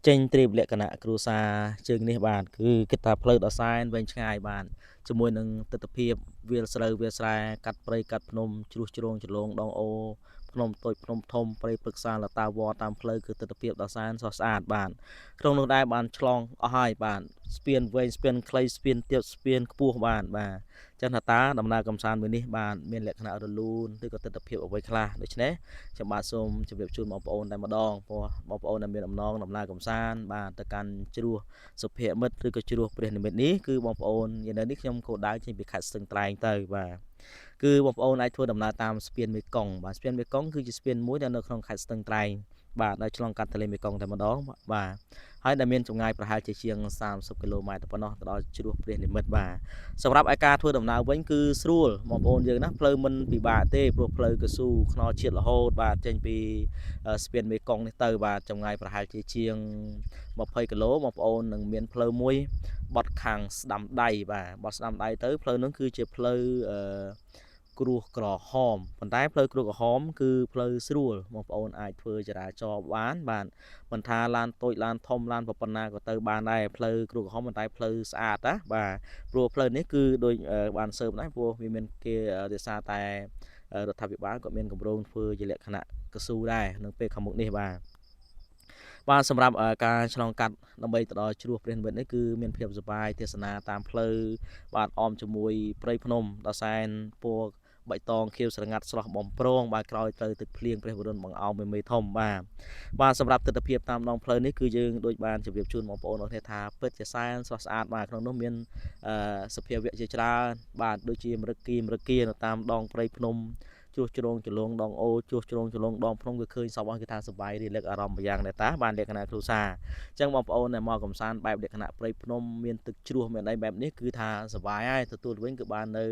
ចេញត្រៀបលក្ខណៈគ្រួសារជើងនេះបាទគឺគិតថាផ្លូវដ៏សែនវែងឆ្ងាយបាទជាមួយនឹងទស្សនវិជ្ជាវាលស្រូវវាលស្រែកាត់ព្រៃកាត់ភ្នំជ្រោះជ្រងជ្រលងដងអូភ្នំតូចភ្នំធំព្រៃព្រឹក្សាលតាវត្តតាមផ្លូវគឺទស្សនវិជ្ជាដ៏សែនស្រស់ស្អាតបាទក្នុងនោះដែរបានឆ្លងអស់ហើយបាទស្ពានវែងស្ពានខ្លីស្ពានទាបស្ពានខ្ពស់បាទចឹងថាតើដំណើរកំសាន្តមួយនេះបាទមានលក្ខណៈរលូនឬក៏ទស្សនវិជ្ជាអ្វីខ្លះដូច្នេះខ្ញុំបាទសូមជម្រាបជូនបងប្អូនតែម្ដងព្រោះបងប្អូនដែលមានដំណងដំណើរកំសាន្តបាទទៅកាន់ជ្រោះសុភមិត្តឬក៏ជ្រោះព្រះនិមិត្តនេះគឺបងប្អូននៅនេះខ្ញុំគោលដៅចេញពីខេត្តស្ទឹងត្រែងទៅបាទគឺបងប្អូនអាចធ្វើដំណើរតាមស្ពានមេគង្គបាទស្ពានមេគង្គគឺជាស្ពានមួយដែលនៅក្នុងខេត្តស្ទឹងត្រែងបាទដែលឆ្លងកាត់ទន្លេមេគង្គតែម្ដងបាទហើយដែលមានចម្ងាយប្រហែលជាជាង30គីឡូម៉ែត្រប៉ុណ្ណោះទៅដល់ជ្រោះព្រះនិមិត្តបាទសម្រាប់ឯការធ្វើដំណើរវិញគឺស្រួលបងប្អូនយើងណាផ្លូវមិនពិបាកទេព្រោះផ្លូវកស៊ូខ្នល់ជាតិរហូតបាទចេញពីស្ពានមេគង្គនេះទៅបាទចម្ងាយប្រហែលជាង20គីឡូបងប្អូននឹងមានផ្លូវមួយបត់ខាងស្ដាំដៃបាទបត់ស្ដាំដៃទៅផ្លូវនោះគឺជាផ្លូវគ្រួសក្រហមប៉ុន្តែផ្លូវគ្រួសក្រហមគឺផ្លូវស្រួលបងប្អូនអាចធ្វើចរាចរណ៍បានបាទមិនថាឡានតូចឡានធំឡានប៉ុណ្ណាក៏ទៅបានដែរផ្លូវគ្រួសក្រហមប៉ុន្តែផ្លូវស្អាតណាបាទព្រោះផ្លូវនេះគឺដូចបានស៊ើបដែរព្រោះវាមានគេដោយសារតែរដ្ឋាភិបាលក៏មានគម្រោងធ្វើជាលក្ខណៈកស៊ូដែរនៅពេលខាងមុខនេះបាទសម្រាប់ការឆ្លងកាត់ដើម្បីទៅដល់ជ្រោះព្រះនិមិត្តនេះគឺមានភាពសប្បាយទេសនាតាមផ្លូវបាទអមជាមួយព្រៃភ្នំដ៏សែនពណ៌បៃតងខៀវស្រងាត់ស្រស់បំប្រងបាទក្រោយទៅទឹកភ្លៀងព្រះវរុនបង្អោមមេធំបាទសម្រាប់ទស្សនវិជ្ជាតាមដងផ្លូវនេះគឺយើងដូចបានជម្រាបជូនបងប្អូនអរគ្នាថាពិតជាសែនស្រស់ស្អាតបាទក្នុងនោះមានសភាវៈជាច្រើនបាទដូចជាមរឹកគីនៅតាមដងព្រៃភ្នំជួសជ្រងចលងដងអូជួសជ្រងចលងដងភ្នំគឺឃើញសពអស់គឺថាសប្បាយរីកអារម្មណ៍យ៉ាងដែរតាបានលក្ខណៈគ្រួសារអញ្ចឹងបងប្អូនដែលមកកំសាន្តបែបលក្ខណៈព្រៃភ្នំមានទឹកជ្រោះមានអីបែបនេះគឺថាសប្បាយហើយទទួលវិញគឺបាននៅ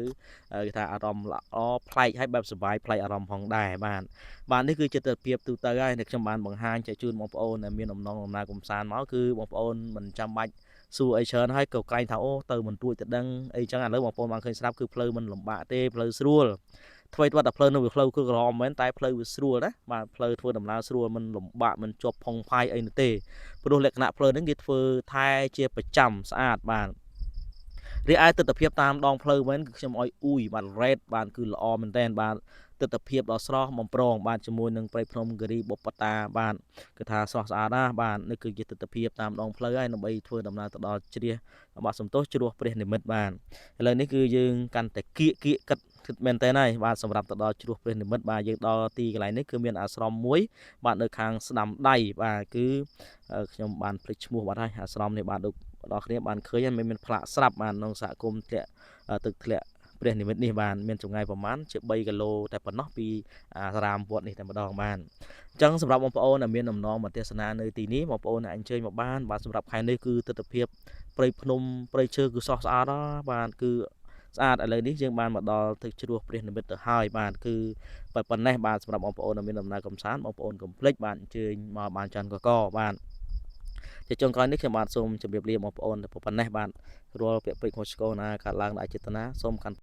គេថាអារម្មណ៍ល្អប្លែកហើយបែបសប្បាយប្លែកអារម្មណ៍ផងដែរបាទនេះគឺជាទស្សនវិជ្ជាទូទៅហើយដែលខ្ញុំបានបង្ហាញចែកជូនបងប្អូនដែលមានដំណងដំណើរកំសាន្តមកគឺបងប្អូនមិនចាំបាច់សួរអីច្រើនហើយក៏ក្រែងថាអូទៅមិនទួចទៅដឹងអីចឹងឥឡូវបងប្អូនបានឃើញស្រាប់គឺផ្លូវមិនលំបាកទេផ្លូវស្រួលថ្មីតែផ្លូវនោះវាផ្លូវគ្រួសក្រហមមែនតែផ្លូវវាស្រួលណាបាទផ្លូវធ្វើដំណើរស្រួលមិនលំបាកមិនជាប់ផុងផាយអីនោះទេព្រោះលក្ខណៈផ្លូវហ្នឹងគេធ្វើថែជាប្រចាំស្អាតបាទរីឯទស្សនវិជ្ជាតាមដងផ្លូវវិញគឺខ្ញុំឲ្យអ៊ូយបាទ red បាទគឺល្អមែនតើបាទទស្សនវិជ្ជាដ៏ស្រស់បំប្រងបាទជាមួយនឹងព្រៃភ្នំគិរីបុប្បតាបាទគឺថាស្រស់ស្អាតណាបាទនេះគឺជាទស្សនវិជ្ជាតាមដងផ្លូវហើយដើម្បីធ្វើដំណើរទៅដល់ជ្រះបាទសំទោសជ្រោះព្រះនិមិត្តបាទឥឡូវនេះគឺយើងកាន់តែគៀកគិតមែនតើហើយបាទសម្រាប់ទៅដល់ជ្រោះព្រះនិមិត្តបាទយើងដល់ទីកន្លែងនេះគឺមានអាស្រមមួយបាទនៅខាងស្ដាំដៃបាទគឺខ្ញុំបានភ្លេចឈ្មោះបាត់ហើយអាស្រមនេះបាទដល់គ្នាបានឃើញហើយមានផ្លាកស្រាប់បាទក្នុងសហគមន៍ធ្លាក់ទឹកធ្លាក់ព្រះនិមិត្តនេះបានមានចម្ងាយប្រមាណជា3គីឡូតែប៉ុណ្ណោះពីអារាមវត្តនេះតែម្ដងបាទអញ្ចឹងសម្រាប់បងប្អូនដែលមានដំណងមកទេសនានៅទីនេះបងប្អូនអាចអញ្ជើញមកបានបាទសម្រាប់ខែនេះគឺទស្សនវិជ្ជាព្រៃភ្នំព្រៃឈើគឺស្រស់ស្អាតបាទគឺស្អាតឥឡូវនេះយើងបានមកដល់ទឹកជ្រោះព្រះនិមិត្តទៅហើយបាទគឺប៉ុណ្ណេះបាទសម្រាប់បងប្អូនដែលមានដំណើរកំសាន្តបងប្អូនកុំភ្លេចបាទអញ្ជើញមកបានច្រើនកកបាទជាចុងក្រោយនេះខ្ញុំបាទសូមជម្រាបលាបងប្អូនតែប៉ុណ្ណេះបាទរាល់ពាក្យពេចន៍ខុសឆ្គងណាកើតឡើងដោយអចេតនាសូមកាន់